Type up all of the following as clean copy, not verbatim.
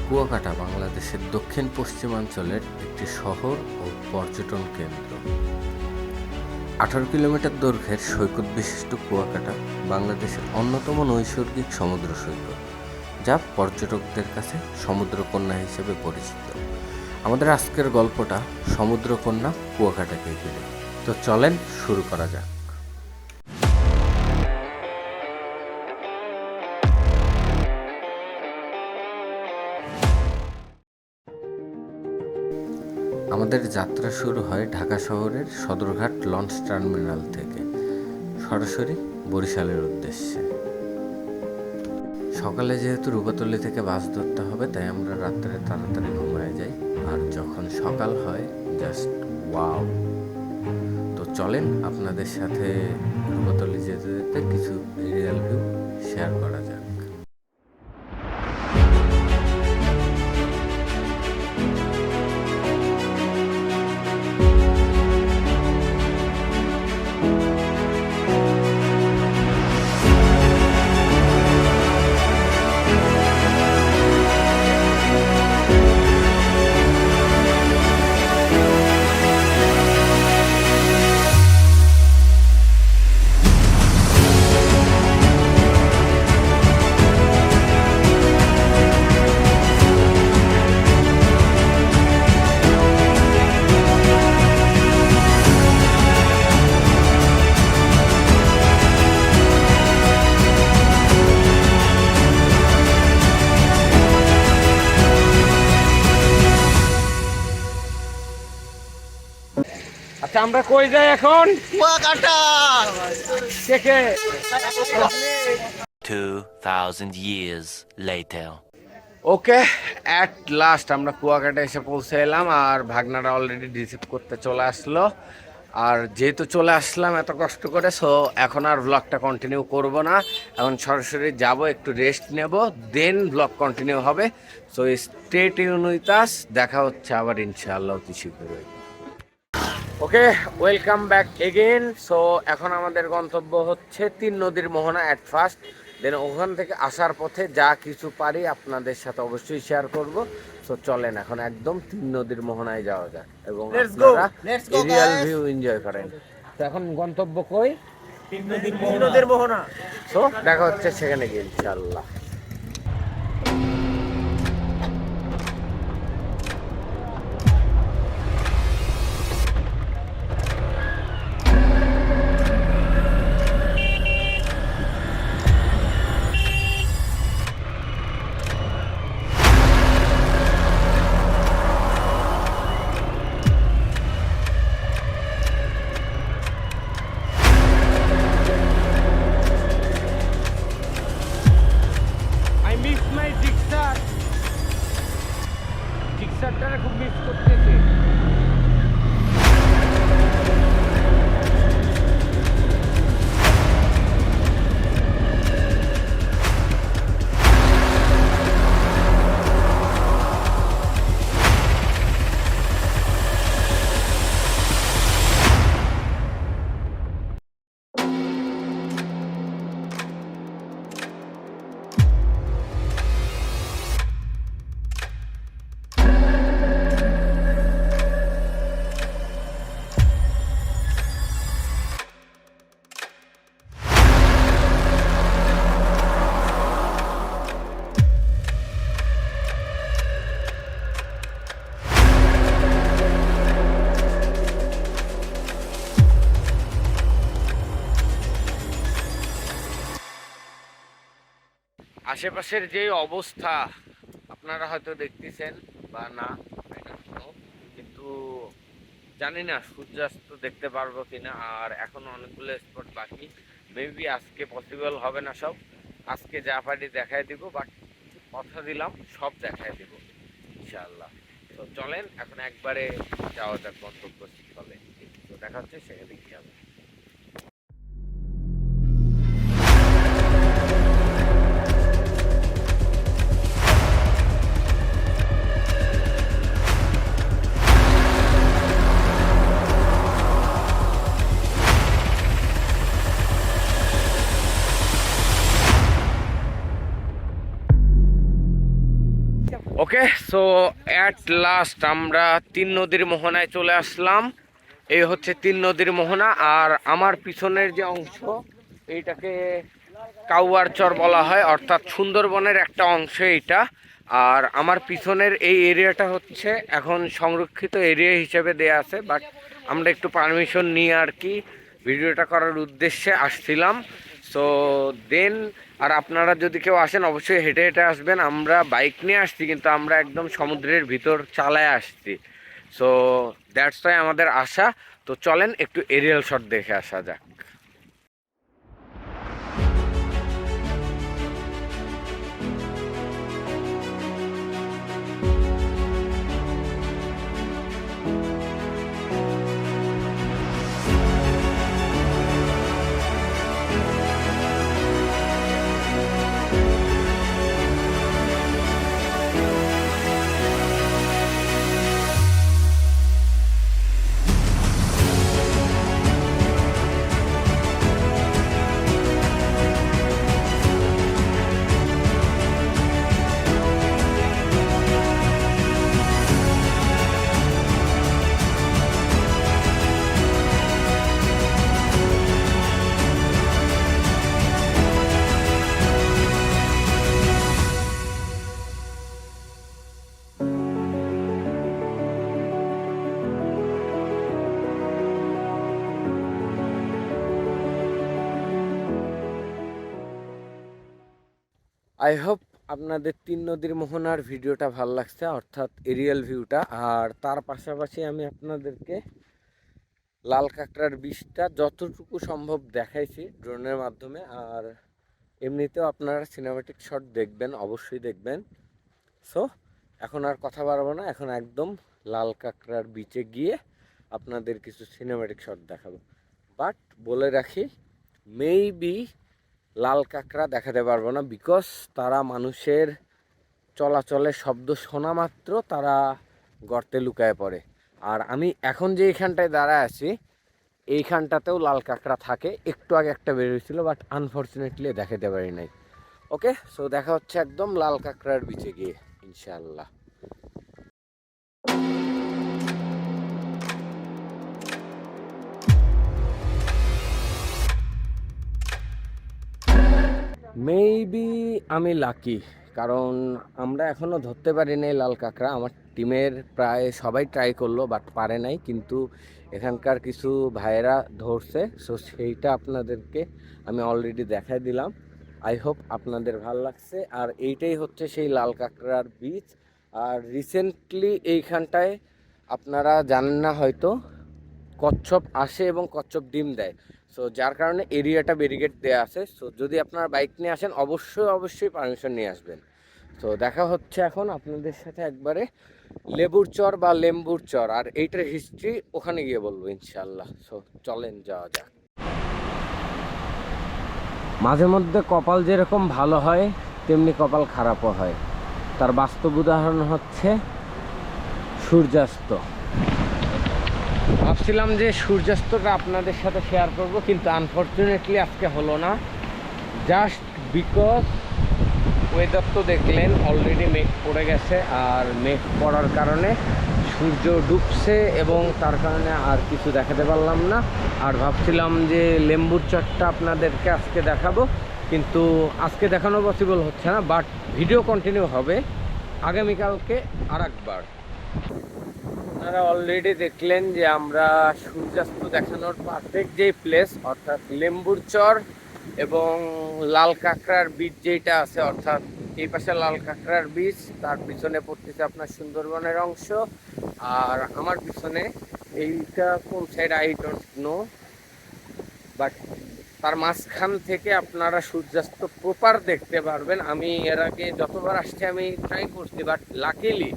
কুয়াকাটা বাংলাদেশের দক্ষিণ পশ্চিমাঞ্চলের একটি শহর ও পর্যটন কেন্দ্র। 18 কিলোমিটার দৈর্ঘ্যের সৈকত বিশিষ্ট কুয়াকাটা বাংলাদেশের অন্যতম নৈসর্গিক সমুদ্র সৈকত, যা পর্যটকদের কাছে সমুদ্রকন্যা হিসেবে পরিচিত। আমাদের আজকের গল্পটা সমুদ্রকন্যা কুয়াকাটাকে ঘিরে। তো চলেন শুরু করা যাক। আমাদের যাত্রা শুরু হয় ঢাকা শহরের সদরঘাট লঞ্চ টার্মিনাল থেকে, সরাসরি বরিশালের উদ্দেশ্যে। সকালে যেহেতু রূপাতলী থেকে বাস ধরতে হবে, তাই আমরা রাত্রে তাড়াতাড়ি ঘুমায় যাই। আর যখন সকাল হয়, জাস্ট ওয়াও! তো চলেন আপনাদের সাথে রূপাতলী যেতে যেতে কিছু এরিয়াল ভিউ শেয়ার করা যাক। আচ্ছা, আমরা কই যাই এখন? কুয়াকাটা দেখে 2000 years later. Okay, at last আমরা কুয়াকাটা এসে পৌঁছে এলাম। আর ভাগনারা অলরেডি রিসিভ করতে চলে আসলো। আর যেহেতু চলে আসলাম এত কষ্ট করে, সো এখন আর ব্লগটা কন্টিনিউ করব না। এখন সরাসরি যাব, একটু রেস্ট নেব, দেন ব্লগ কন্টিনিউ হবে। So stay tune with us. দেখা হচ্ছে আবার ইনশাআল্লাহ অতি শীঘ্রই। ওকে, ওয়েলকাম ব্যাক এগেইন। সো এখন আমাদের গন্তব্য হচ্ছে 3 নদীর মোহনা অ্যাট ফার্স্ট। দেন ওখান থেকে আসার পথে যা কিছু পারি আপনাদের সাথে অবশ্যই শেয়ার করব। সো চলেন এখন একদম 3 নদীর মোহনায় যাওয়া যাক এবং আপনারা রিয়েল ভিউ এনজয় করেন। তো এখন গন্তব্য কই? 3 নদীর মোহনা। সো দেখা হচ্ছে সেখানে গিয়ে ইনশাআল্লাহ। জিক্সারটারে খুব মিস করতেছি। আশেপাশের যে অবস্থা আপনারা হয়তো দেখতেছেন বা না, কিন্তু জানি না সূর্যাস্ত দেখতে পারবো কিনা। আর এখনো অনেকগুলো স্পট বাকি, মেবি আজকে পসিবল হবে না সব। আজকে যা পারি দেখাই দিব, বাট কথা দিলাম সব দেখাই দিব ইনশাআল্লাহ। তো চলেন এখন একবারে যাওয়া যাক গন্তব্যস্থলে। তো দেখা হচ্ছে সেখানে কি হবে। ওকে, সো অ্যাট লাস্ট আমরা 3 নদীর মোহনায় চলে আসলাম। এই হচ্ছে 3 নদীর মোহনা, আর আমার পিছনের যে অংশ এইটাকে কাউয়ার চর বলা হয়, অর্থাৎ সুন্দরবনের একটা অংশ এইটা। আর আমার পিছনের এই এরিয়াটা হচ্ছে এখন সংরক্ষিত এরিয়া হিসেবে দেয়া আছে, বাট আমরা একটু পারমিশন নিয়ে আর কি ভিডিওটা করার উদ্দেশ্যে আসছিলাম। সো দেন, আর আপনারা যদি কেউ আসেন অবশ্যই হেঁটে হেঁটে আসবেন। আমরা বাইক নিয়ে আসছি কিন্তু আমরা একদম সমুদ্রের ভিতর চালায় আসছি। সো দ্যাটস ওয়াই আমাদের আশা। তো চলেন একটু এরিয়াল শট দেখে আসা যাক। আই হোপ আপনাদের 3 নদীর মোহনার ভিডিওটা ভালো লাগছে, অর্থাৎ এরিয়াল ভিউটা। আর তার পাশাপাশি আমি আপনাদেরকে লাল কাঁকড়ার বীজটা যতটুকু সম্ভব দেখাইছি ড্রোনের মাধ্যমে। আর এমনিতেও আপনারা সিনেমেটিক শট দেখবেন, অবশ্যই দেখবেন। সো এখন আর কথা বাড়াবো না, এখন একদম লাল কাঁকড়ার বিচে গিয়ে আপনাদের কিছু সিনেমেটিক শট দেখাবো। বাট বলে রাখি, মেবি লাল কাঁকড়া দেখাতে পারবো না, বিকজ তারা মানুষের চলাচলের শব্দ শোনা মাত্র তারা গর্তে লুকায় পড়ে। আর আমি এখন যে এইখানটায় দাঁড়ায় আছি এইখানটাতেও লাল কাঁকড়া থাকে, একটু আগে একটা বেরিয়েছিল, বাট আনফর্চুনেটলি দেখাতে পারি নাই। ওকে, সো দেখা হচ্ছে একদম লাল কাঁকড়ার বিচে গিয়ে ইনশাআল্লাহ। মেবি আমি লাকি, কারণ আমরা এখনও ধরতে পারি নাই লাল কাঁকড়া। আমার টিমের প্রায় সবাই ট্রাই করলো বাট পারে নাই, কিন্তু এখানকার কিছু ভাইয়েরা ধরছে। সো সেইটা আপনাদেরকে আমি অলরেডি দেখাই দিলাম। আই হোপ আপনাদের ভালো লাগছে। আর এইটাই হচ্ছে সেই লাল কাঁকড়ার বীজ। আর রিসেন্টলি এইখানটায় আপনারা জানেন না হয়তো, কচ্ছপ আসে এবং কচ্ছপ ডিম দেয়। সো যার কারণে এরিয়াটা ব্যারিকেড দেওয়া আছে। সো যদি আপনারা বাইক নিয়ে আসেন অবশ্যই পারমিশন নিয়ে আসবেন। তো দেখা হচ্ছে এখন আপনাদের সাথে একবারে লেবুর চর বা লেম্বুর চর, আর এইটার হিস্ট্রি ওখানে গিয়ে বলবো ইনশাল্লাহ। সো চলেন যাওয়া যাক। মাঝে মধ্যে কপাল যেরকম ভালো হয় তেমনি কপাল খারাপও হয়। তার বাস্তব উদাহরণ হচ্ছে সূর্যাস্ত। ভাবছিলাম যে সূর্যাস্তটা আপনাদের সাথে শেয়ার করব, কিন্তু আনফর্চুনেটলি আজকে হলো না, জাস্ট বিকজ ওয়েদার তো দেখলেন অলরেডি মেঘ পড়ে গেছে। আর মেঘ পড়ার কারণে সূর্য ডুবছে এবং তার কারণে আর কিছু দেখাতে পারলাম না। আর ভাবছিলাম যে লেম্বুর চটটা আপনাদেরকে আজকে দেখাবো, কিন্তু আজকে দেখানো পসিবল হচ্ছে না। বাট ভিডিও কন্টিনিউ হবে আগামীকালকে আর একবার। আপনারা অলরেডি দেখলেন যে আমরা সূর্যাস্ত দেখানোর পারফেক্ট যেই প্লেস, অর্থাৎ লেম্বুর চর এবং লাল কাঁকড়ার বীজ যেটা আছে, অর্থাৎ এই পাশে লাল কাঁকড়ার বীজ, তার পিছনে পড়তেছে আপনার সুন্দরবনের অংশ। আর আমার পিছনে এইটা কোন side I don't know, but তার মাঝখান থেকে আপনারা সূর্যাস্ত প্রপার দেখতে পারবেন। আমি এর আগে যতবার আসছি আমি ট্রাই করছি, বাট লাকিলি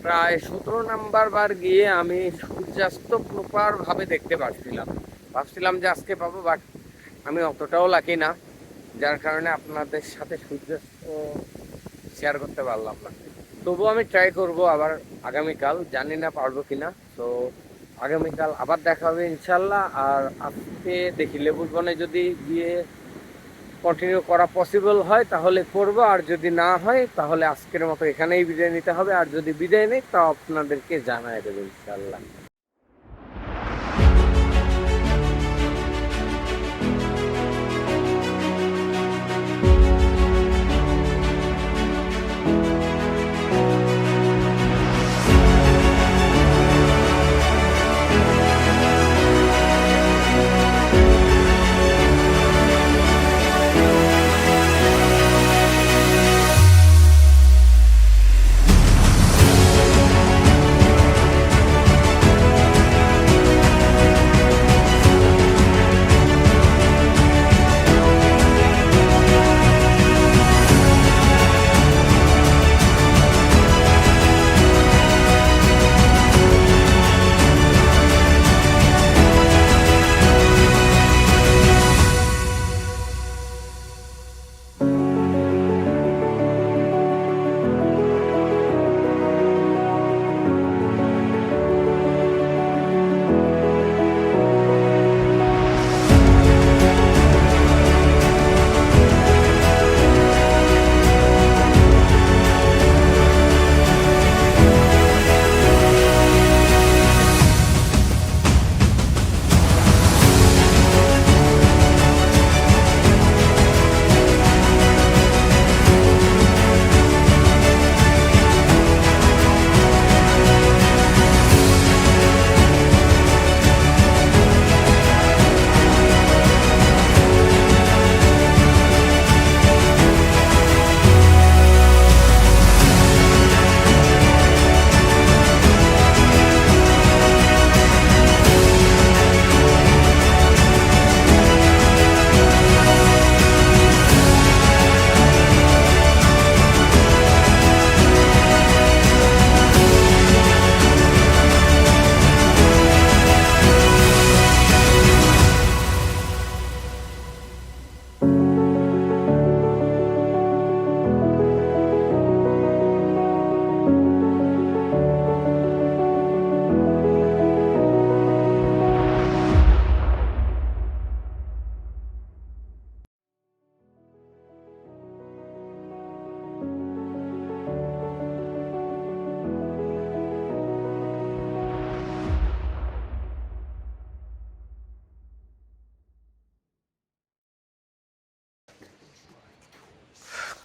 প্রায় 17 নাম্বার বার গিয়ে আমি সূর্যাস্ত প্রপারভাবে দেখতে পারছিলাম। ভাবছিলাম যে আজকে পাবো, বাট আমি অতটাও লাকি না, যার কারণে আপনাদের সাথে সূর্যাস্ত শেয়ার করতে পারলাম না। তবুও আমি ট্রাই করব আবার আগামীকাল, জানি না পারবো কিনা। তো আগামীকাল আবার দেখা হবে ইনশাল্লাহ। আর আজকে দেখি লেবুর বনে যদি গিয়ে কন্টিনিউ করা পসিবল হয় তাহলে করব, আর যদি না হয় তাহলে আজকের মতো এখানেই বিদায় নিতে হবে। আর যদি বিদায় নেই তাও আপনাদেরকে জানাই দেবো ইনশাল্লাহ।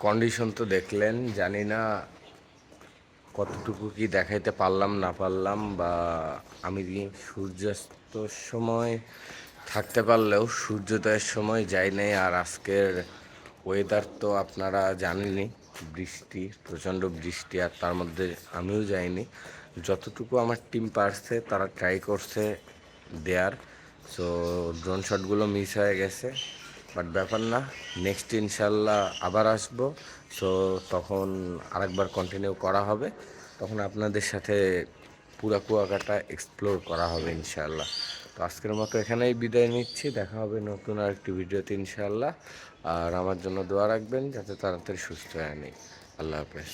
কন্ডিশন তো দেখলেন, জানি না কতটুকু কি দেখাইতে পারলাম না পারলাম, বা আমি সূর্যাস্তর সময় থাকতে পারলেও সূর্যোদয়ের সময় যাই নাই। আর আজকের ওয়েদার তো আপনারা জানেনই, বৃষ্টি, প্রচণ্ড বৃষ্টি, আর তার মধ্যে আমিও যাইনি। যতটুকু আমার টিম পারছে তারা ট্রাই করছে দেয়ার, সো ড্রোন শটগুলো মিস হয়ে গেছে, বাট ব্যাপার না, নেক্সট ইনশাল্লাহ আবার আসবো। সো তখন আরেকবার কন্টিনিউ করা হবে, তখন আপনাদের সাথে পুরা কুয়াকাটা এক্সপ্লোর করা হবে ইনশাল্লাহ। তো আজকের মতো এখানেই বিদায় নিচ্ছি, দেখা হবে নতুন আরেকটি ভিডিওতে ইনশাল্লাহ। আর আমার জন্য দোয়া রাখবেন যাতে তাড়াতাড়ি সুস্থ হয়ে আনি। আল্লাহ হাফেজ।